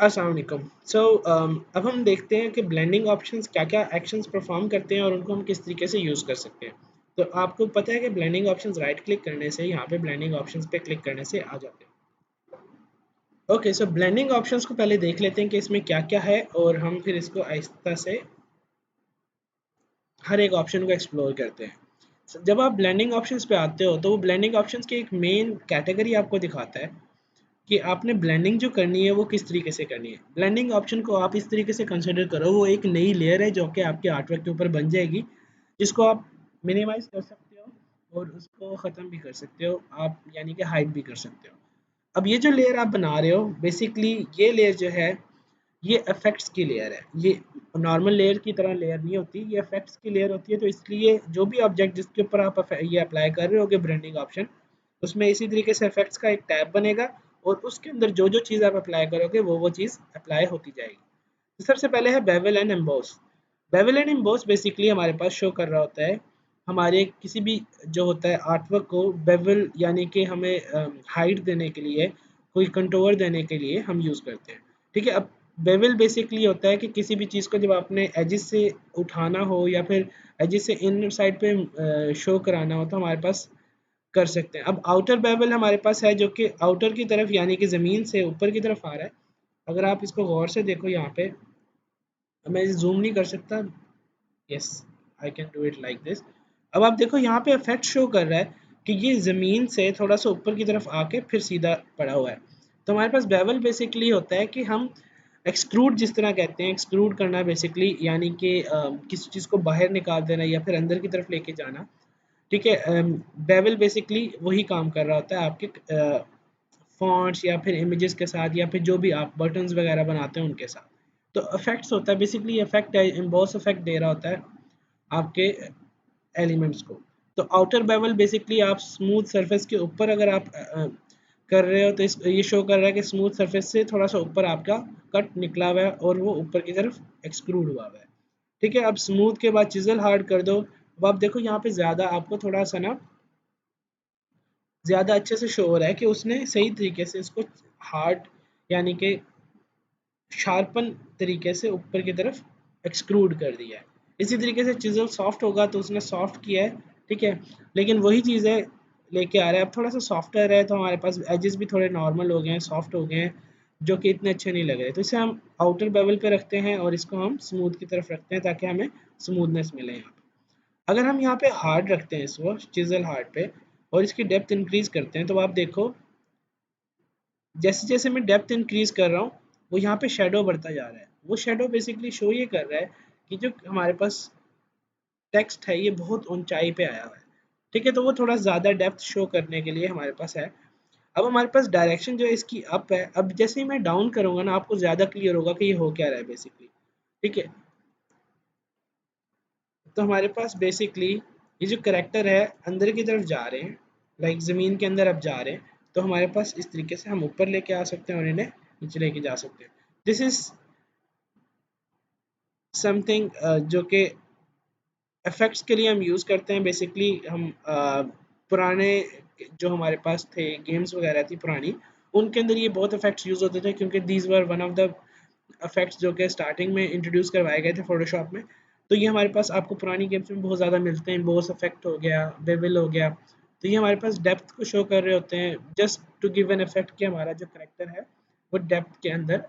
अस्सलाम वालेकुम। अब हम देखते हैं कि ब्लेंडिंग ऑप्शंस क्या-क्या एक्शंस परफॉर्म करते हैं और उनको हम किस तरीके से यूज़ कर सकते हैं। तो आपको पता है कि ब्लेंडिंग ऑप्शंस राइट क्लिक करने से यहाँ पे ब्लेंडिंग ऑप्शंस पे क्लिक करने से आ जाते हैं। ओके, सो ब्लेंडिंग ऑप्शंस को पहले देख लेते हैं कि इसमें क्या-क्या है और हम फिर इसको आहिस्ता से हर एक ऑप्शन को एक्सप्लोर करते हैं। जब आप ब्लेंडिंग ऑप्शंस पे आते हो तो वो ब्लेंडिंग ऑप्शंस की एक मेन कैटेगरी आपको दिखाता है कि आपने ब्लेंडिंग जो करनी है वो किस तरीके से करनी है। ब्लेंडिंग ऑप्शन को आप इस तरीके से कंसिडर करो, वो एक नई लेयर है जो कि आपके आर्टवर्क के ऊपर बन जाएगी, जिसको आप मिनिमाइज कर सकते हो और उसको ख़त्म भी कर सकते हो आप, यानी कि हाइड भी कर सकते हो। अब ये जो लेयर आप बना रहे हो, बेसिकली ये लेयर जो है ये इफेक्ट्स की लेयर है। ये नॉर्मल लेयर की तरह लेयर नहीं होती, ये इफेक्ट्स की लेयर होती है। तो इसलिए जो भी ऑब्जेक्ट जिसके ऊपर आप ये अप्लाई कर रहे होगे ब्लेंडिंग ऑप्शन, उसमें इसी तरीके से इफेक्ट्स का एक टैब बनेगा और उसके अंदर जो जो चीज़ आप अप्लाई करोगे वो चीज़ अप्लाई होती जाएगी। तो सबसे पहले है bevel and emboss. Bevel and emboss basically हमारे पास शो कर रहा होता है हमारे किसी भी जो होता है आर्टवर्क को बेवल, यानी कि हमें हाइट देने के लिए, कोई कंटोर देने के लिए हम यूज़ करते हैं। ठीक है, अब बेवल बेसिकली होता है कि किसी भी चीज़ को जब आपने एजिस से उठाना हो या फिर एजिस से इन साइड पे शो कराना हो तो हमारे पास कर सकते हैं। अब आउटर बेवल हमारे पास है जो कि आउटर की तरफ, यानी कि ज़मीन से ऊपर की तरफ आ रहा है। अगर आप इसको गौर से देखो यहाँ पे, मैं ज़ूम नहीं कर सकता। Yes, I can do it like this. अब आप देखो यहाँ पे इफेक्ट शो कर रहा है कि ये ज़मीन से थोड़ा सा ऊपर की तरफ आके फिर सीधा पड़ा हुआ है। तो हमारे पास बेवल बेसिकली होता है कि हम एक्सट्रूड जिस तरह कहते हैं, एक्सट्रूड करना बेसिकली, यानी कि किसी चीज़ को बाहर निकाल देना या फिर अंदर की तरफ लेके जाना। ठीक है, बेवल बेसिकली वही काम कर रहा होता है आपके फॉन्ट्स या फिर इमेजेस के साथ या फिर जो भी आप बटन्स वगैरह बनाते हैं उनके साथ। तो इफेक्ट्स होता है बेसिकली, इफेक्ट है, एम्बॉस इफेक्ट दे रहा होता है आपके एलिमेंट्स को। तो आउटर बेवल बेसिकली आप स्मूथ सरफेस के ऊपर अगर आप कर रहे हो तो ये शो कर रहा है कि स्मूथ सरफेस से थोड़ा सा ऊपर आपका कट निकला हुआ है और वो ऊपर की तरफ एक्सक्लूड हुआ हुआ है। ठीक है, अब स्मूथ के बाद चिजल हार्ड कर दो। अब आप देखो यहाँ पे ज़्यादा आपको थोड़ा सा ना ज़्यादा अच्छे से शो हो रहा है कि उसने सही तरीके से इसको हार्ड, यानी कि शार्पन तरीके से ऊपर की तरफ एक्सक्लूड कर दिया है। इसी तरीके से चिज़ल सॉफ्ट होगा तो उसने सॉफ्ट किया है। ठीक है, लेकिन वही चीज़ें लेके आ रहा है। अब थोड़ा सा सॉफ्टवेयर है तो हमारे पास एजेस भी थोड़े नॉर्मल हो गए हैं, सॉफ्ट हो गए हैं, जो कि इतने अच्छे नहीं लग रहे। तो इसे हम आउटर बेवल पे रखते हैं और इसको हम स्मूथ की तरफ रखते हैं ताकि हमें स्मूथनेस मिले यहाँ पे। अगर हम यहाँ पे हार्ड रखते हैं इसको चिज़ल हार्ड पे और इसकी डेप्थ इंक्रीज करते हैं तो आप देखो जैसे जैसे मैं डेप्थ इंक्रीज कर रहा हूँ वो यहाँ पे शेडो बढ़ता जा रहा है। वो शेडो बेसिकली शो ये कर रहा है कि जो हमारे पास टेक्स्ट है ये बहुत ऊंचाई पे आया हुआ है। ठीक है, तो वो थोड़ा ज़्यादा डेप्थ शो करने के लिए हमारे पास है। अब हमारे पास डायरेक्शन जो है इसकी अप है। अब जैसे ही मैं डाउन करूँगा ना आपको ज़्यादा क्लियर होगा कि ये हो क्या रहा है बेसिकली। ठीक है, तो हमारे पास बेसिकली ये जो करेक्टर है अंदर की तरफ जा रहे हैं, लाइक ज़मीन के अंदर अब जा रहे हैं। तो हमारे पास इस तरीके से हम ऊपर लेके आ सकते हैं और इन्हें नीचे लेके जा सकते हैं। दिस इज़ समथिंग जो कि इफ़ेक्ट्स के लिए हम यूज़ करते हैं। बेसिकली हम पुराने जो हमारे पास थे गेम्स वगैरह थी पुरानी, उनके अंदर ये बहुत इफ़ेक्ट्स यूज़ होते थे क्योंकि these were one of the effects जो कि स्टार्टिंग में इंट्रोड्यूस करवाए गए थे फ़ोटोशॉप में। तो ये हमारे पास आपको पुरानी गेम्स में बहुत ज़्यादा मिलते हैं। बोस इफ़ेक्ट हो गया, बेविल हो गया। तो ये हमारे पास डेप्थ को शो कर रहे होते हैं just to give an effect कि हमारा जो करैक्टर है वो डेप्थ के अंदर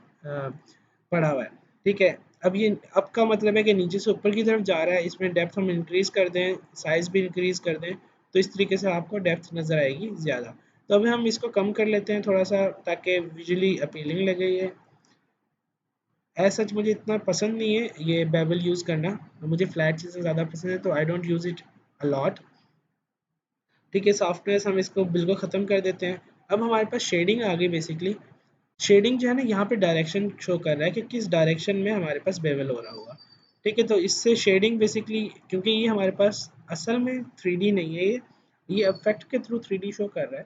पड़ा हुआ है। ठीक है, अब ये अप का मतलब है कि नीचे से ऊपर की तरफ जा रहा है। इसमें डेप्थ हम इंक्रीज़ कर दें, साइज़ भी इंक्रीज़ कर दें तो इस तरीके से आपको डेप्थ नज़र आएगी ज़्यादा। तो अभी हम इसको कम कर लेते हैं थोड़ा-सा ताकि विजुअली अपीलिंग लगे ये। एज़ सच मुझे इतना पसंद नहीं है ये बेवल यूज़ करना। मुझे फ्लैट चीज़ें ज़्यादा पसंद है तो I don't use it a lot. ठीक है, सॉफ्टनेस हम इसको बिल्कुल ख़त्म कर देते हैं। अब हमारे पास शेडिंग आ गई बेसिकली। शेडिंग जो है ना यहाँ पे डायरेक्शन शो कर रहा है कि किस डायरेक्शन में हमारे पास बेवल हो रहा होगा। ठीक है, तो इससे शेडिंग बेसिकली, क्योंकि ये हमारे पास असल में 3D नहीं है, ये इफेक्ट के थ्रू 3D शो कर रहा है।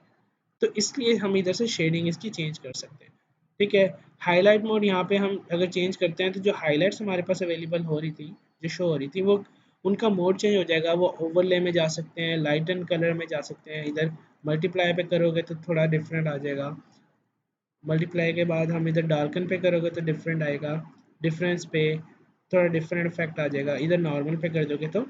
तो इसलिए हम इधर से शेडिंग इसकी चेंज कर सकते हैं। ठीक है, हाईलाइट मोड यहाँ पे हम अगर चेंज करते हैं तो जो हाईलाइट्स हमारे पास अवेलेबल हो रही थी, जो शो हो रही थी, वो उनका मोड चेंज हो जाएगा। वो ओवरले में जा सकते हैं, लाइट एंड कलर में जा सकते हैं। इधर मल्टीप्लाई पे करोगे तो थोड़ा डिफरेंट आ जाएगा। मल्टीप्लाई के बाद हम इधर डार्कन पे करोगे तो डिफरेंट आएगा, डिफरेंस पे थोड़ा डिफरेंट इफेक्ट आ जाएगा, इधर नॉर्मल पे कर दोगे तो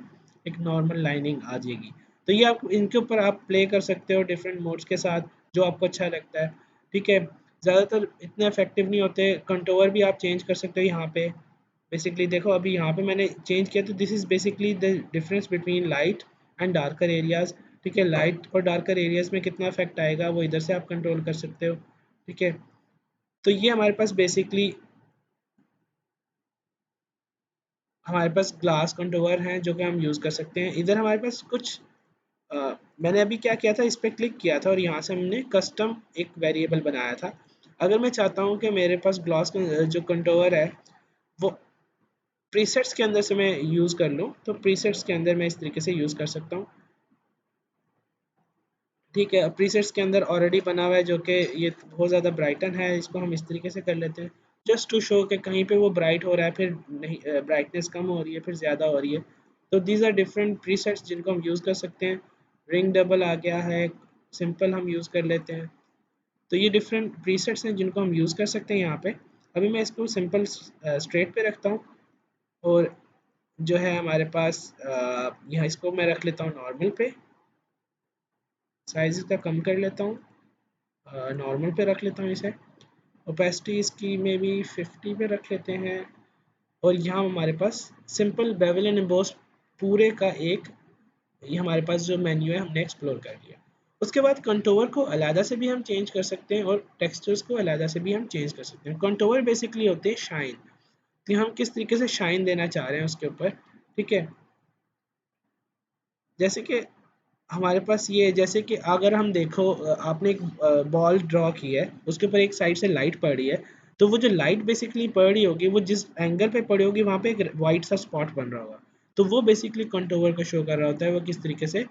एक नॉर्मल लाइनिंग आ जाएगी। तो ये आप इनके ऊपर आप प्ले कर सकते हो डिफरेंट मोड्स के साथ, जो आपको अच्छा लगता है। ठीक है, ज़्यादातर इतने इफेक्टिव नहीं होते। कंट्रोवर भी आप चेंज कर सकते हो यहाँ पे। बेसिकली देखो अभी यहाँ पे मैंने चेंज किया, तो this is basically the difference between light and darker areas. ठीक है, लाइट और डार्कर एरियाज में कितना इफेक्ट आएगा वो इधर से आप कंट्रोल कर सकते हो। ठीक है, तो ये हमारे पास ग्लास कंट्रोवर हैं जो कि हम यूज़ कर सकते हैं। इधर हमारे पास कुछ मैंने अभी क्या किया था, इस पर क्लिक किया था और यहाँ से हमने कस्टम एक वेरिएबल बनाया था। अगर मैं चाहता हूँ कि मेरे पास ग्लास जो कंट्रोवर है वो प्रीसेट्स के अंदर से मैं यूज़ कर लूँ, तो प्रीसेट्स के अंदर मैं इस तरीके से यूज़ कर सकता हूँ। ठीक है, प्रीसेट्स के अंदर ऑलरेडी बना हुआ है जो कि ये बहुत ज़्यादा ब्राइटन है, इसको हम इस तरीके से कर लेते हैं जस्ट टू शो कि कहीं पे वो ब्राइट हो रहा है, फिर नहीं ब्राइटनेस कम हो रही है, फिर ज़्यादा हो रही है। तो दीज आर डिफरेंट प्रीसेट्स जिनको हम यूज़ कर सकते हैं। रिंग डबल आ गया है, सिंपल हम यूज़ कर लेते हैं। तो ये डिफरेंट प्रीसेट्स हैं जिनको हम यूज़ कर सकते हैं यहाँ पे। अभी मैं इसको सिंपल स्ट्रेट पे रखता हूँ और जो है हमारे पास यहाँ इसको मैं रख लेता हूँ नॉर्मल पे, साइज़ का कम कर लेता हूँ, नॉर्मल पे रख लेता हूँ इसे। ओपेसिटी इसकी में भी 50 पे रख लेते हैं। और यहाँ हमारे पास सिंपल बेवल एंड एम्बोस पूरे का एक ये हमारे पास जो मेन्यू है हमने एक्सप्लोर कर लिया। उसके बाद कंटोवर को अलहदा से भी हम चेंज कर सकते हैं और टेक्सचर्स को अलहदा से भी हम चेंज कर सकते हैं। कंटोवर बेसिकली होते हैं शाइन, कि हम किस तरीके से शाइन देना चाह रहे हैं उसके ऊपर। ठीक है, जैसे कि हमारे पास ये, जैसे कि अगर हम देखो आपने एक बॉल ड्रॉ की है, उसके ऊपर एक साइड से लाइट पड़ रही है, तो वो जो लाइट बेसिकली पड़ रही होगी वो जिस एंगल पे पड़ी होगी वहाँ पे एक वाइट सा स्पॉट बन रहा होगा। तो वो बेसिकली कंटूर को शो कर रहा होता है, वो किस तरीके से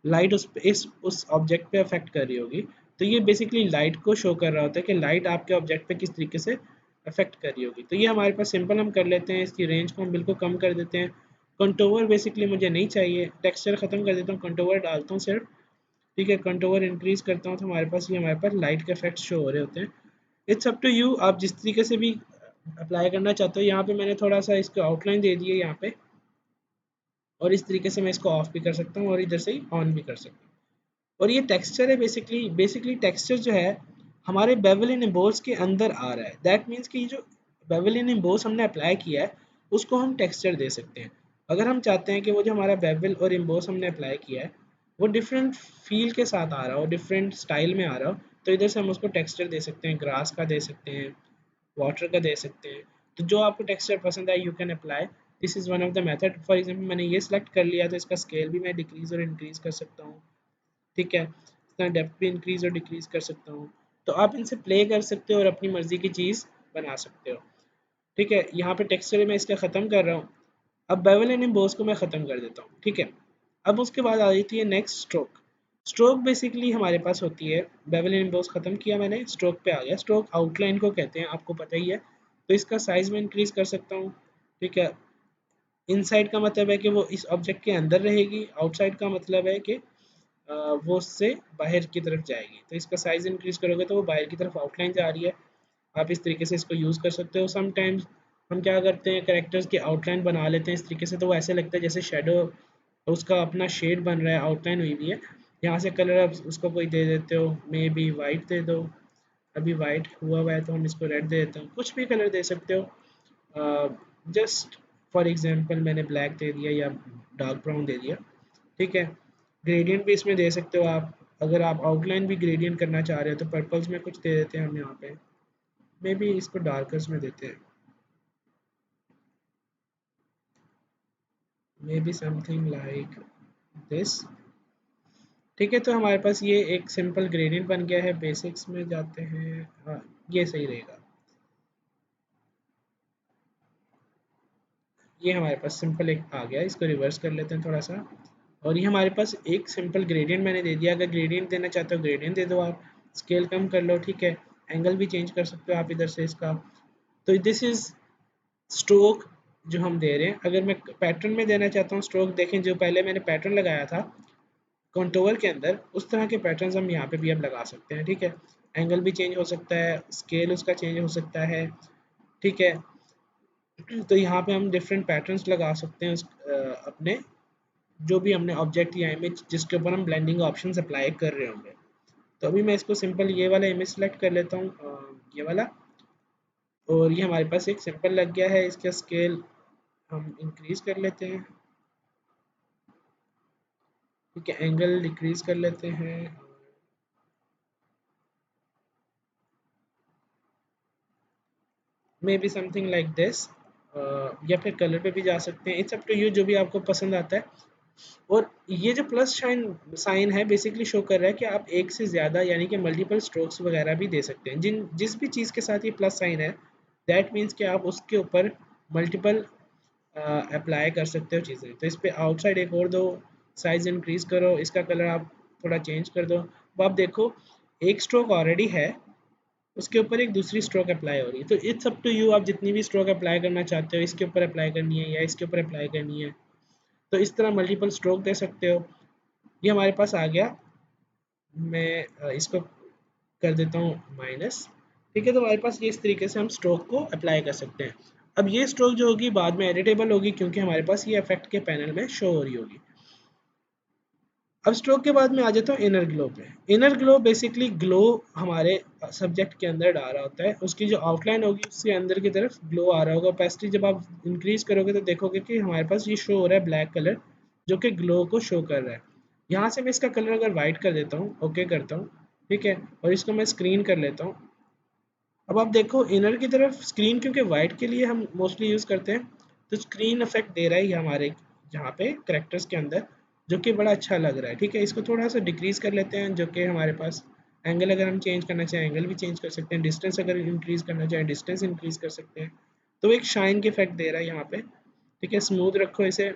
लाइट उस ऑब्जेक्ट पे अफेक्ट कर रही होगी। तो ये बेसिकली लाइट को शो कर रहा होता है कि लाइट आपके ऑब्जेक्ट पे किस तरीके से अफेक्ट कर रही होगी। तो ये हमारे पास सिंपल हम कर लेते हैं, इसकी रेंज को हम बिल्कुल कम कर देते हैं। कंटूर बेसिकली मुझे नहीं चाहिए, टेक्सचर ख़त्म कर देता हूँ, कंटूर डालता हूँ सिर्फ। ठीक है, कंटूर इंक्रीज करता हूँ तो हमारे पास लाइट के इफेक्ट शो हो रहे होते हैं। इट्स अप टू यू, आप जिस तरीके से भी अप्लाई करना चाहते हो। यहाँ पे मैंने थोड़ा सा इसको आउटलाइन दे दी है यहाँ पे, और इस तरीके से मैं इसको ऑफ भी कर सकता हूँ और इधर से ही ऑन भी कर सकता हूँ। और ये टेक्सचर है, बेसिकली टेक्सचर जो है हमारे बेवल इन एम्बोस के अंदर आ रहा है। दैट मीन्स कि ये जो बेवल इन एम्बोस हमने अप्लाई किया है उसको हम टेक्सचर दे सकते हैं। अगर हम चाहते हैं कि वो जो हमारा बेवल और एम्बोस हमने अप्लाई किया है वो डिफरेंट फील के साथ आ रहा हो, डिफरेंट स्टाइल में आ रहा हो, तो इधर से हम उसको टेक्सचर दे सकते हैं, ग्रास का दे सकते हैं, वाटर का दे सकते हैं। तो जो आपको टेक्सचर पसंद आए you can apply. This is one of the method. For example मैंने ये सिलेक्ट कर लिया तो इसका स्केल भी मैं डिक्रीज और इंक्रीज कर सकता हूँ। ठीक है, इसका डेप्थ भी इंक्रीज और डिक्रीज कर सकता हूँ। तो आप इनसे प्ले कर सकते हो और अपनी मर्जी की चीज़ बना सकते हो। ठीक है, यहाँ पे टेक्सचर मैं इसका ख़त्म कर रहा हूँ। अब बेवल एंड एम्बोस को मैं ख़त्म कर देता हूँ। ठीक है, अब उसके बाद आ जाती है नेक्स्ट स्ट्रोक। स्ट्रोक बेसिकली हमारे पास होती है, बेवल एंड एम्बोस ख़त्म किया मैंने, स्ट्रोक पे आ गया। स्ट्रोक आउटलाइन को कहते हैं, आपको पता ही है। तो इसका साइज़ में इंक्रीज़ कर सकता हूँ। ठीक है, इनसाइड का मतलब है कि वो इस ऑब्जेक्ट के अंदर रहेगी, आउटसाइड का मतलब है कि वो उससे बाहर की तरफ जाएगी। तो इसका साइज़ इंक्रीज़ करोगे तो वो बाहर की तरफ आउटलाइन जा रही है। आप इस तरीके से इसको यूज़ कर सकते हो। समटाइम्स हम क्या करते हैं, कैरेक्टर्स की आउटलाइन बना लेते हैं इस तरीके से, तो वो ऐसे लगता है जैसे शेडो उसका अपना शेड बन रहा है, आउटलाइन हुई हुई है। यहाँ से कलर आप उसको कोई दे देते हो, मे बी वाइट दे दो। अभी वाइट हुआ हुआ है तो हम इसको रेड दे देते हैं, कुछ भी कलर दे सकते हो। जस्ट फॉर एग्जांपल मैंने ब्लैक दे दिया या डार्क ब्राउन दे दिया। ठीक है, ग्रेडियंट भी इसमें दे सकते हो आप। अगर आप आउटलाइन भी ग्रेडियंट करना चाह रहे हो तो पर्पल्स में कुछ दे देते हैं हम यहाँ पे, मे बी इसको डार्कर्स में देते हैं, may be something like this. ठीक है, तो हमारे पास ये एक सिंपल ग्रेडियंट बन गया है। बेसिक्स में जाते हैं, हाँ ये सही रहेगा। ये हमारे पास सिंपल एक आ गया, इसको रिवर्स कर लेते हैं थोड़ा सा। और ये हमारे पास एक सिंपल ग्रेडियंट मैंने दे दिया। अगर ग्रेडियंट देना चाहते हो ग्रेडियंट दे दो आप, स्केल कम कर लो। ठीक है, एंगल भी चेंज कर सकते हो आप इधर से इसका। तो दिस इज़ स्ट्रोक जो हम दे रहे हैं। अगर मैं पैटर्न में देना चाहता हूँ स्ट्रोक, देखें जो पहले मैंने पैटर्न लगाया था कंटूर के अंदर, उस तरह के पैटर्न्स हम यहाँ पे भी अब लगा सकते हैं। ठीक है, एंगल भी चेंज हो सकता है, स्केल उसका चेंज हो सकता है, ठीक है। तो यहाँ पे हम डिफरेंट पैटर्न्स लगा सकते हैं अपने जो भी हमने ऑब्जेक्ट या इमेज जिसके ऊपर हम ब्लेंडिंग ऑप्शंस अप्लाई कर रहे होंगे। तो अभी मैं इसको सिंपल ये वाला इमेज सेलेक्ट कर लेता हूँ, ये वाला, और ये हमारे पास एक सिंपल लग गया है। इसका स्केल हम इंक्रीज कर लेते हैं, ठीक है, एंगल डिक्रीज कर लेते हैं, may be something like this, या फिर कलर पे भी जा सकते हैं, इट्स अप टू यू, जो भी आपको पसंद आता है। और ये जो प्लस साइन साइन है बेसिकली शो कर रहा है कि आप एक से ज़्यादा यानी कि मल्टीपल स्ट्रोक्स वगैरह भी दे सकते हैं। जिस भी चीज़ के साथ ये प्लस साइन है, दैट मीन्स कि आप उसके ऊपर मल्टीपल अप्लाई कर सकते हो चीज़ें। तो इस पे आउटसाइड एक और दो, साइज इंक्रीज करो, इसका कलर आप थोड़ा चेंज कर दो। अब आप देखो एक स्ट्रोक ऑलरेडी है, उसके ऊपर एक दूसरी स्ट्रोक अप्लाई हो रही है। तो इट्स अप टू यू, आप जितनी भी स्ट्रोक अप्लाई करना चाहते हो, इसके ऊपर अप्लाई करनी है या इसके ऊपर अप्लाई करनी है, तो इस तरह मल्टीपल स्ट्रोक दे सकते हो। ये हमारे पास आ गया। मैं इसको कर देता हूँ माइनस, ठीक है। तो हमारे पास ये इस तरीके से हम स्ट्रोक को अप्लाई कर सकते हैं। अब ये स्ट्रोक जो होगी बाद में एडिटेबल होगी, क्योंकि हमारे पास ये इफेक्ट के पैनल में शो हो रही होगी। अब स्ट्रोक के बाद में आ जाता हूँ इनर ग्लो पे। इनर ग्लो बेसिकली ग्लो हमारे सब्जेक्ट के अंदर डाल रहा होता है, उसकी जो आउटलाइन होगी उसके अंदर की तरफ ग्लो आ रहा होगा। ओपेसिटी जब आप इंक्रीज करोगे तो देखोगे कि हमारे पास ये शो हो रहा है ब्लैक कलर, जो कि ग्लो को शो कर रहा है। यहाँ से मैं इसका कलर अगर वाइट कर देता हूँ, ओके करता हूँ, ठीक है, और इसको मैं स्क्रीन कर लेता हूँ। अब आप देखो इनर की तरफ स्क्रीन, क्योंकि वाइट के लिए हम मोस्टली यूज़ करते हैं, तो स्क्रीन इफेक्ट दे रहा है ये हमारे जहाँ पे करेक्टर्स के अंदर, जो कि बड़ा अच्छा लग रहा है, ठीक है। इसको थोड़ा सा डिक्रीज कर लेते हैं, जो कि हमारे पास एंगल अगर हम चेंज करना चाहें एंगल भी चेंज कर सकते हैं, डिस्टेंस अगर इंक्रीज करना चाहें डिस्टेंस इंक्रीज कर सकते हैं। तो एक शाइन के इफेक्ट दे रहा है यहाँ पे, ठीक है। स्मूथ रखो इसे,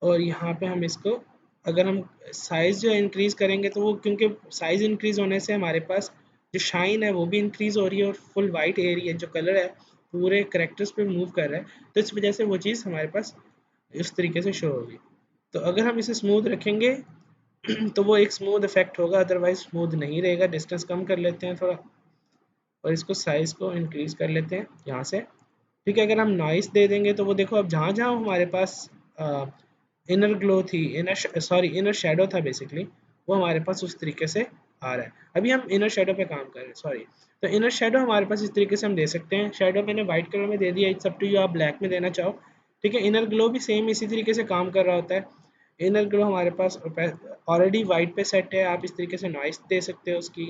और यहाँ पे हम इसको अगर हम साइज़ जो इंक्रीज करेंगे तो वो, क्योंकि साइज़ इंक्रीज होने से हमारे पास जो शाइन है वो भी इंक्रीज हो रही है, और फुल वाइट एरिया जो कलर है पूरे करेक्टर्स पे मूव कर रहा है, तो इस वजह से वो चीज़ हमारे पास इस तरीके से शो होगी। तो अगर हम इसे स्मूथ रखेंगे तो वो एक स्मूथ इफेक्ट होगा, अदरवाइज स्मूथ नहीं रहेगा। डिस्टेंस कम कर लेते हैं थोड़ा, और इसको साइज़ को इंक्रीज कर लेते हैं यहाँ से, ठीक है। अगर हम नॉइस दे देंगे तो वो देखो अब जहाँ जहाँ हमारे पास इनर ग्लो थी, इनर शेडो था बेसिकली, वो हमारे पास उस तरीके से आ रहा है। अभी हम इनर शेडो पे काम कर रहे हैं, सॉरी। तो इनर शेडो हमारे पास इस तरीके से हम दे सकते हैं। शेडो मैंने वाइट कलर में दे दिया, इट्स अप टू यू, आप ब्लैक में देना चाहो, ठीक है। इनर ग्लो भी सेम इसी तरीके से काम कर रहा होता है। इनर ग्लो हमारे पास ऑलरेडी वाइट पे सेट है, आप इस तरीके से नॉइस दे सकते हो उसकी,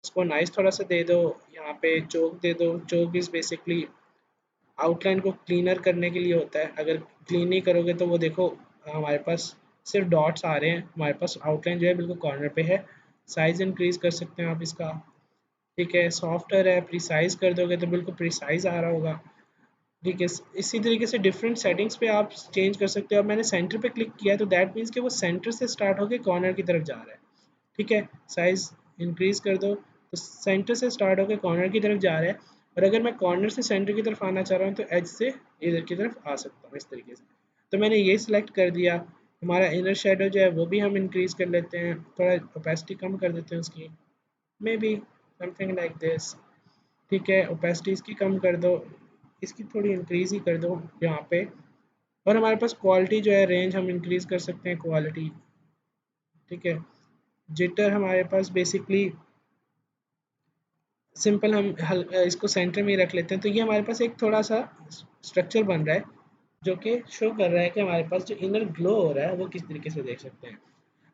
उसको नॉइस थोड़ा सा दे दो, यहाँ पे चोक दे दो। चोक इज़ बेसिकली आउटलाइन को क्लीनर करने के लिए होता है। अगर क्लीन नहीं करोगे तो वो देखो हमारे पास सिर्फ डॉट्स आ रहे हैं, हमारे पास आउटलाइन जो है बिल्कुल कॉर्नर पे है। साइज इंक्रीज कर सकते हैं आप इसका, ठीक है। सॉफ्टर है, प्रिसाइज कर दोगे तो बिल्कुल प्रिसाइज आ रहा होगा, ठीक है। इसी तरीके से डिफरेंट सेटिंग्स पे आप चेंज कर सकते हो। अब मैंने सेंटर पे क्लिक किया है तो दैट मीन्स कि वो सेंटर से स्टार्ट होकर कॉर्नर की तरफ जा रहा है, ठीक है। साइज इंक्रीज कर दो तो सेंटर से स्टार्ट होकर कॉर्नर की तरफ जा रहा है, और अगर मैं कॉर्नर से सेंटर की तरफ आना चाह रहा हूँ तो एज से इधर की तरफ आ सकता हूँ इस तरीके से। तो मैंने ये सिलेक्ट कर दिया। हमारा इनर शेडो जो है वो भी हम इंक्रीज कर लेते हैं, थोड़ा ओपेसिटी कम कर देते हैं उसकी, may be something like this, ठीक है। ओपेसिटी इसकी कम कर दो, इसकी थोड़ी इंक्रीज ही कर दो यहाँ पे। और हमारे पास क्वालिटी जो है रेंज हम इंक्रीज कर सकते हैं क्वालिटी, ठीक है। जिटर हमारे पास बेसिकली सिंपल हम इसको सेंटर में ही रख लेते हैं। तो ये हमारे पास एक थोड़ा सा स्ट्रक्चर बन रहा है, जो कि शो कर रहा है कि हमारे पास जो इनर ग्लो हो रहा है वो किस तरीके से देख सकते हैं।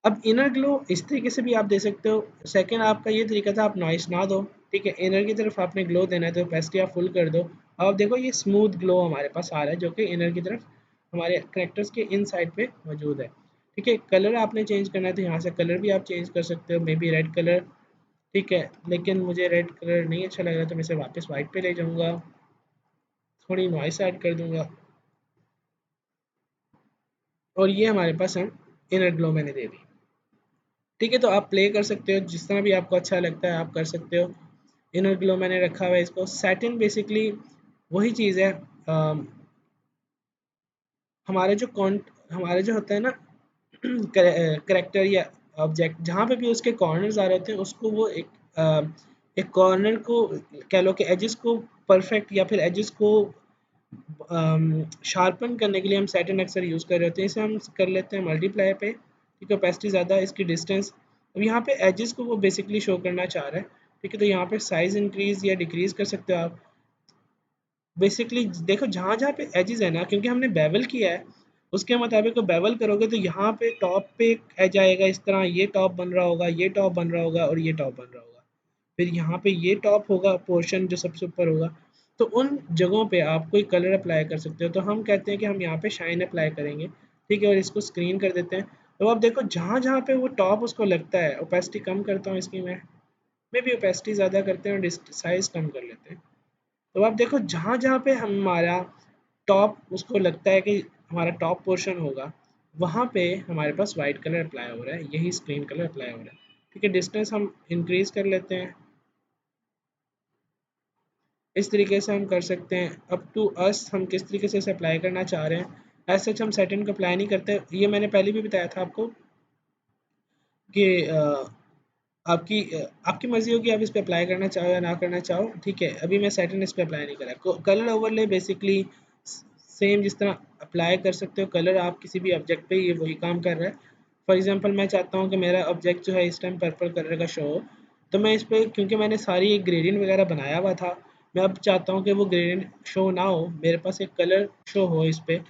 अब इनर ग्लो इस तरीके से भी आप दे सकते हो। सेकंड आपका ये तरीका था, आप नॉइस ना दो, ठीक है। इनर की तरफ आपने ग्लो देना है तो ओपेसिटी आप फुल कर दो। अब आप देखो ये स्मूथ ग्लो हमारे पास आ रहा है, जो कि इनर की तरफ हमारे करेक्टर्स के इन साइड पे मौजूद है, ठीक है। कलर आपने चेंज करना है तो यहाँ से कलर भी आप चेंज कर सकते हो, मे बी रेड कलर, ठीक है। लेकिन मुझे रेड कलर नहीं अच्छा लग रहा तो मैं इसे वापस वाइट पे ले जाऊँगा, थोड़ी नॉइस ऐड कर दूँगा, और ये हमारे पास हम इनर ग्लो मैंने दे दी, ठीक है। तो आप प्ले कर सकते हो जिस तरह भी आपको अच्छा लगता है आप कर सकते हो। इनर ग्लो मैंने रखा हुआ है इसको। सैटिन बेसिकली वही चीज़ है, हमारे जो कॉन्ट हमारे जो होता है ना करेक्टर या ऑब्जेक्ट जहाँ पे भी उसके कॉर्नर्स आ रहे होते हैं उसको वो एक कॉर्नर को कह लो कि एजेस को परफेक्ट या फिर एजेस को शार्पन करने के लिए हम सैटिन अक्सर यूज़ कर रहे होते हैं। इसे हम कर लेते हैं मल्टीप्लाई पे, ठीक है, ओपेसिटी ज़्यादा, इसकी डिस्टेंस। अब यहाँ पे एजेस को वो बेसिकली शो करना चाह रहा है, ठीक है, तो यहाँ पे साइज़ इंक्रीज़ या डिक्रीज़ कर सकते हो आप। बेसिकली देखो जहाँ जहाँ पे एजेस है ना, क्योंकि हमने बेवल किया है उसके मुताबिक बेवल करोगे तो यहाँ पे टॉप पे एक एज आएगा इस तरह, ये टॉप बन रहा होगा, ये टॉप बन रहा होगा और ये टॉप बन रहा होगा। फिर यहाँ पे ये टॉप होगा पोर्शन जो सबसे ऊपर होगा। तो उन जगहों पे आप कोई कलर अप्लाई कर सकते हो। तो हम कहते हैं कि हम यहाँ पे शाइन अप्लाई करेंगे, ठीक है, और इसको स्क्रीन कर देते हैं। तो आप देखो जहाँ जहाँ पे वो टॉप उसको लगता है, ओपेसिटी कम करता हूँ इसकी मैं भी ओपेसिटी ज़्यादा करते हैं और साइज़ कम कर लेते हैं। तो आप देखो जहाँ जहाँ पे हमारा टॉप उसको लगता है कि हमारा टॉप पोर्शन होगा, वहाँ पे हमारे पास वाइट कलर अप्लाई हो रहा है, यही स्क्रीन कलर अप्लाई हो रहा है, ठीक है। डिस्टेंस हम इंक्रीज कर लेते हैं, इस तरीके से हम कर सकते हैं। अप टू अस हम किस तरीके से इसे अप्लाई करना चाह रहे हैं। ऐसे सच हम सेटिंग को अप्लाई नहीं करते, ये मैंने पहले भी बताया था आपको कि आपकी मर्ज़ी होगी आप इस पे अप्लाई करना चाहो या ना करना चाहो, ठीक है। अभी मैं सेटिंग इस पे अप्लाई नहीं करा। कलर ओवरले बेसिकली सेम जिस तरह अप्लाई कर सकते हो कलर आप किसी भी ऑब्जेक्ट पे, ये वही काम कर रहा है। फॉर एग्जांपल मैं चाहता हूँ कि मेरा ऑब्जेक्ट जो है इस टाइम पर्पल कलर का शो हो, तो मैं इस पे क्योंकि मैंने सारी एक ग्रेडियंट वगैरह बनाया हुआ था, मैं अब चाहता हूँ कि वो ग्रेडियंट शो ना हो, मेरे पास एक कलर शो हो इस पे।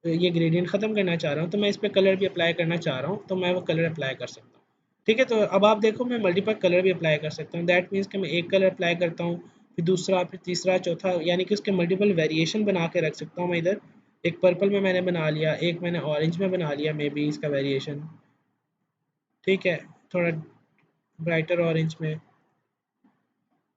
ये ग्रेडियंट ख़त्म करना चाह रहा हूँ तो मैं इस पे कलर भी अप्लाई करना चाह रहा हूँ, तो मैं वो कलर अप्लाई कर सकता हूँ, ठीक है। तो अब आप देखो मैं मल्टीपल कलर भी अप्लाई कर सकता हूँ। दैट मीन्स कि मैं एक कलर अप्लाई करता हूँ, फिर दूसरा, फिर तीसरा, चौथा, यानी कि उसके मल्टीपल वेरिएशन बना के रख सकता हूँ मैं इधर। एक पर्पल में मैंने बना लिया, एक मैंने ऑरेंज में बना लिया, मे बी इसका वेरिएशन, ठीक है, थोड़ा ब्राइटर ऑरेंज में।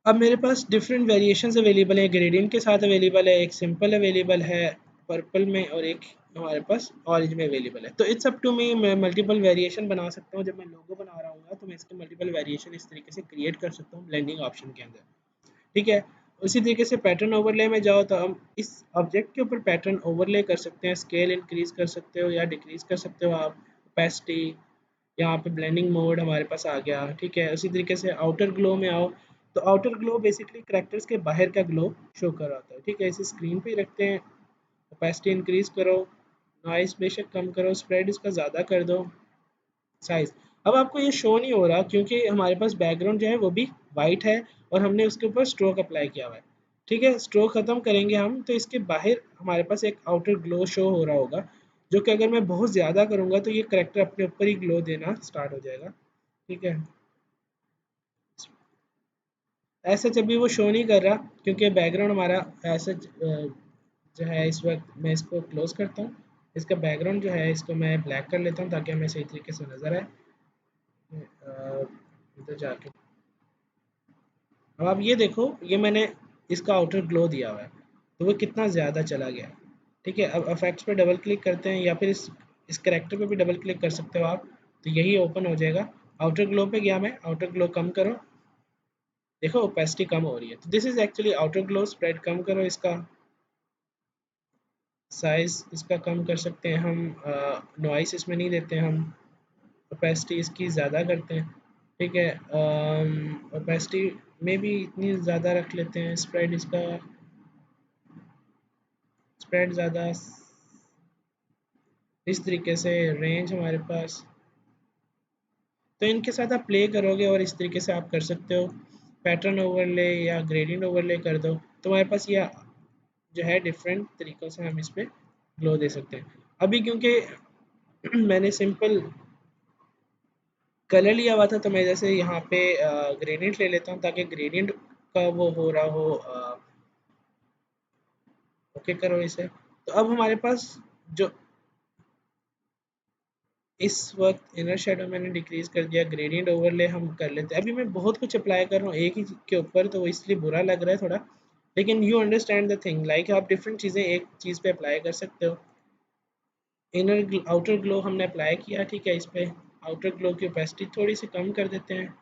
अब मेरे पास डिफरेंट वेरिएशंस अवेलेबल है, ग्रेडियंट के साथ अवेलेबल है, एक सिंपल अवेलेबल है पर्पल में और एक हमारे पास ऑरेंज में अवेलेबल है। तो इट्स अप टू मी, मैं मल्टीपल वेरिएशन बना सकता हूँ। जब मैं लोगो बना रहा हूँ तो मैं इसके मल्टीपल वेरिएशन इस तरीके से क्रिएट कर सकता हूँ ब्लेंडिंग ऑप्शन के अंदर, ठीक है। उसी तरीके से पैटर्न ओवरले में जाओ तो हम इस ऑब्जेक्ट के ऊपर पैटर्न ओवरले कर सकते हैं, स्केल इंक्रीज कर सकते हो या डिक्रीज कर सकते हो आप, ओपेसिटी, यहाँ पे ब्लेंडिंग मोड हमारे पास आ गया, ठीक है। उसी तरीके से आउटर ग्लो में आओ तो आउटर ग्लो बेसिकली करैक्टर्स के बाहर का ग्लो शो कर रहा होता है, ठीक है। इसे स्क्रीन पे ही रखते हैं, ओपेसिटी इंक्रीज करो, नॉइस बेशक कम करो, स्प्रेड इसका ज़्यादा कर दो, साइज। अब आपको ये शो नहीं हो रहा क्योंकि हमारे पास बैकग्राउंड जो है वो भी वाइट है और हमने उसके ऊपर स्ट्रोक अप्लाई किया हुआ है, ठीक है। स्ट्रोक ख़त्म करेंगे हम तो इसके बाहर हमारे पास एक आउटर ग्लो शो हो रहा होगा, जो कि अगर मैं बहुत ज़्यादा करूँगा तो ये करेक्टर अपने ऊपर ही ग्लो देना स्टार्ट हो जाएगा, ठीक है। ऐसा जब भी वो शो नहीं कर रहा क्योंकि बैकग्राउंड हमारा ऐसा जो है। इस वक्त मैं इसको क्लोज करता हूँ, इसका बैकग्राउंड जो है इसको मैं ब्लैक कर लेता हूँ ताकि हमें सही तरीके से नज़र आए। इधर जाके अब आप ये देखो, ये मैंने इसका आउटर ग्लो दिया हुआ है तो वो कितना ज़्यादा चला गया, ठीक है। अब इफेक्ट्स पे डबल क्लिक करते हैं या फिर इस करेक्टर पे भी डबल क्लिक कर सकते हो आप, तो यही ओपन हो जाएगा। आउटर ग्लो पे गया मैं, आउटर ग्लो कम करो, देखो ओपेसिटी कम हो रही है, तो this is actually outer glow. Spread कम करो इसका, साइज इसका कम कर सकते हैं हम, नॉइस इसमें नहीं देते हम, ओपेसिटी इसकी ज़्यादा करते हैं, ठीक है। ओपेसिटी में भी इतनी ज़्यादा रख लेते हैं, स्प्रेड इसका, स्प्रेड ज़्यादा, इस तरीके से रेंज हमारे पास। तो इनके साथ आप प्ले करोगे और इस तरीके से आप कर सकते हो, पैटर्न ओवरले या ग्रेडियंट ओवरले कर दो तो हमारे पास ये जो है डिफरेंट तरीक़ों से हम इस पे ग्लो दे सकते हैं। अभी क्योंकि मैंने सिंपल कलर लिया हुआ था तो मैं जैसे यहाँ पे ग्रेडियंट ले लेता हूँ ताकि ग्रेडियंट का वो हो रहा हो, ओके करो इसे। तो अब हमारे पास जो इस वक्त इनर शेडो मैंने डिक्रीज कर दिया, ग्रेडियंट ओवरले हम कर लेते हैं। अभी मैं बहुत कुछ अप्लाई कर रहा हूँ एक ही के ऊपर तो वो इसलिए बुरा लग रहा है थोड़ा, लेकिन you understand the thing, like आप डिफरेंट चीज़ें एक चीज़ पे अप्लाई कर सकते हो। इनर आउटर ग्लो हमने अप्लाई किया, ठीक है। इस पे आउटर ग्लो की ओपेसिटी थोड़ी सी कम कर देते हैं,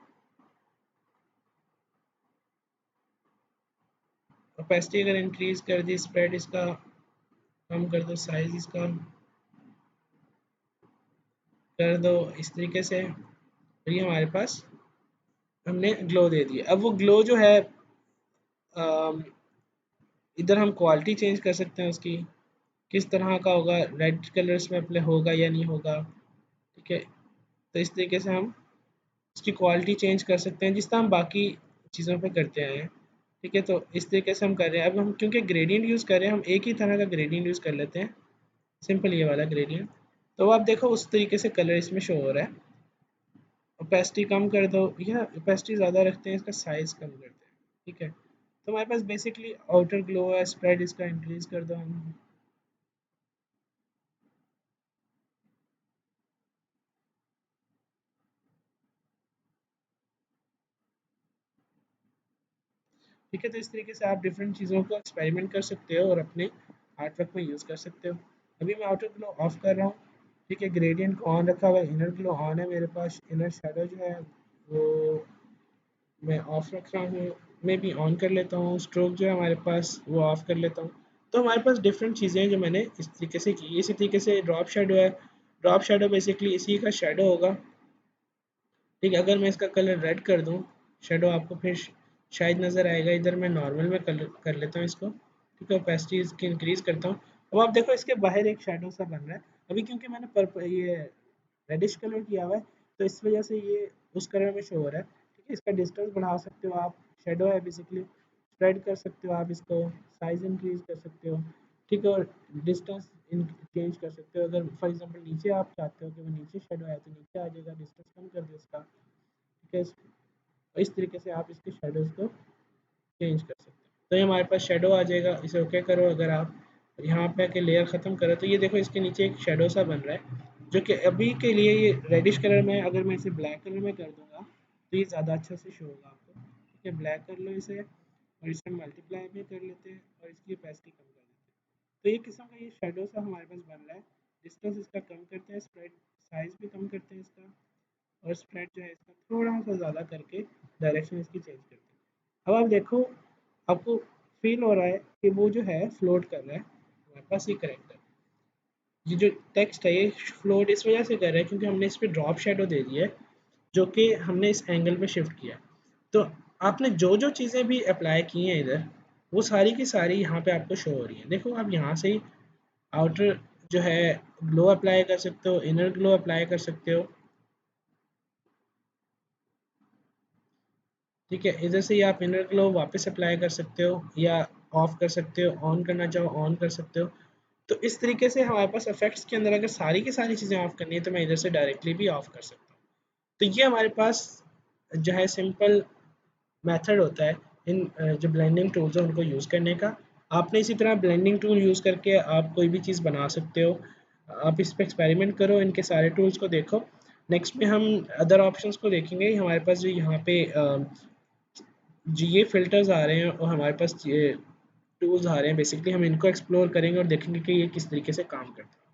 ओपेसिटी अगर इंक्रीज कर दी, स्प्रेड इसका कम कर दो, साइज इसका, कर दो इस तरीके से। और ये हमारे पास हमने ग्लो दे दिया। अब वो ग्लो जो है अम, इधर हम क्वालिटी चेंज कर सकते हैं उसकी, किस तरह का होगा, रेड कलर्स में अप्लाई होगा या नहीं होगा। ठीक है, तो इस तरीके से हम उसकी क्वालिटी चेंज कर सकते हैं जिस तरह हम बाकी चीज़ों पे करते आए हैं। ठीक है, तो इस तरीके से हम कर रहे हैं। अब हम क्योंकि ग्रेडियंट यूज़ कर रहे हैं, हम एक ही तरह का ग्रेडियंट यूज़ कर लेते हैं, सिंपल ये वाला ग्रेडियंट। तो आप देखो उस तरीके से कलर इसमें शो हो रहा है। ओपेसिटी कम कर दो, या ओपेसिटी ज़्यादा रखते हैं, इसका साइज़ कम करते हैं। ठीक है, तो हमारे पास बेसिकली आउटर ग्लो है, स्प्रेड इसका इंक्रीज़ कर दो हम। ठीक है, तो इस तरीके से आप डिफरेंट चीज़ों को एक्सपेरिमेंट कर सकते हो और अपने आर्ट वर्क में यूज़ कर सकते हो। अभी मैं आउटर ग्लो ऑफ कर रहा हूँ। ठीक है, ग्रेडियंट को ऑन रखा हुआ है, इनर ग्लो ऑन है मेरे पास। इनर शेडो जो है वो मैं ऑफ रख रहा हूँ, मैं भी ऑन कर लेता हूँ। स्ट्रोक जो है हमारे पास वो ऑफ कर लेता हूँ। तो हमारे पास डिफरेंट चीज़ें हैं जो मैंने इस तरीके से की। इसी तरीके से ड्रॉप शेडो है। ड्रॉप शेडो बेसिकली इसी का शेडो होगा। ठीक है, अगर मैं इसका कलर रेड कर दूँ शेडो, आपको फिर शायद नज़र आएगा। इधर मैं नॉर्मल में कलर कर लेता हूँ इसको। ठीक है, ओपेसिटी इसकी इंक्रीज़ करता हूँ। अब आप देखो इसके बाहर एक शेडो सा बन रहा है। अभी क्योंकि मैंने पर्पल ये रेडिश कलर किया हुआ है, तो इस वजह से ये उस कलर में शो हो रहा है। ठीक है, इसका डिस्टेंस बढ़ा सकते हो आप। शेडो है बेसिकली, स्प्रेड कर सकते हो आप इसको, साइज इंक्रीज कर सकते हो। ठीक है, और डिस्टेंस चेंज कर सकते हो। अगर फॉर एग्जांपल नीचे आप चाहते हो कि वो नीचे शेडो है, तो नीचे आ जाएगा, डिस्टेंस कम कर दो इसका। ठीक है, इस तरीके से आप इसके शेडोज़ को चेंज कर सकते हैं। तो ये हमारे पास शेडो आ जाएगा। इसे ओके करो। अगर आप यहाँ पे आके लेयर ख़त्म करो, तो ये देखो इसके नीचे एक शेडो सा बन रहा है, जो कि अभी के लिए ये रेडिश कलर में है। अगर मैं इसे ब्लैक कलर में कर दूंगा तो ये ज़्यादा अच्छा से शो होगा आपको। ठीक है, ब्लैक कर लो इसे, और इसे मल्टीप्लाई भी कर लेते हैं और इसकी ओपेसिटी कम कर देते हैं। तो ये किस्म का ये शेडो सा हमारे पास बन रहा है। डिस्टेंस इसका कम करते हैं, स्प्रेड साइज़ भी कम करते हैं इसका, और स्प्रेड जो है इसका थोड़ा सा ज़्यादा करके डायरेक्शन इसकी चेंज करते हैं। अब आप देखो, आपको फील हो रहा है कि वो जो है फ्लोट कर रहा है हमारे पास ये करेक्टर। ये जो टेक्स्ट है ये फ्लोट इस वजह से कर रहा है क्योंकि हमने इस पर ड्रॉप शेडो दे दी है, जो कि हमने इस एंगल पे शिफ्ट किया। तो आपने जो जो चीज़ें भी अप्लाई की हैं इधर, वो सारी की सारी यहाँ पे आपको शो हो रही हैं। देखो आप यहाँ से ही आउटर जो है ग्लो अप्लाई कर सकते हो, इनर ग्लो अप्लाई कर सकते हो। ठीक है, इधर से ही आप इनर ग्लो वापस अप्लाई कर सकते हो, या ऑफ कर सकते हो, ऑन करना चाहो ऑन कर सकते हो। तो इस तरीके से हमारे पास इफेक्ट्स के अंदर अगर सारी की सारी चीज़ें ऑफ करनी है, तो मैं इधर से डायरेक्टली भी ऑफ कर सकता हूँ। तो ये हमारे पास जो है सिंपल मेथड होता है इन जो ब्लेंडिंग टूल्स हैं उनको यूज़ करने का। आपने इसी तरह ब्लेंडिंग टूल यूज़ करके आप कोई भी चीज़ बना सकते हो। आप इस पे एक्सपेरिमेंट करो, इनके सारे टूल्स को देखो। नेक्स्ट में हम अदर ऑप्शंस को देखेंगे। हमारे पास जो यहाँ पे जी ये फ़िल्टर्स आ रहे हैं और हमारे पास ये टूल्स आ रहे हैं, बेसिकली हम इनको एक्सप्लोर करेंगे और देखेंगे कि ये किस तरीके से काम करते हैं।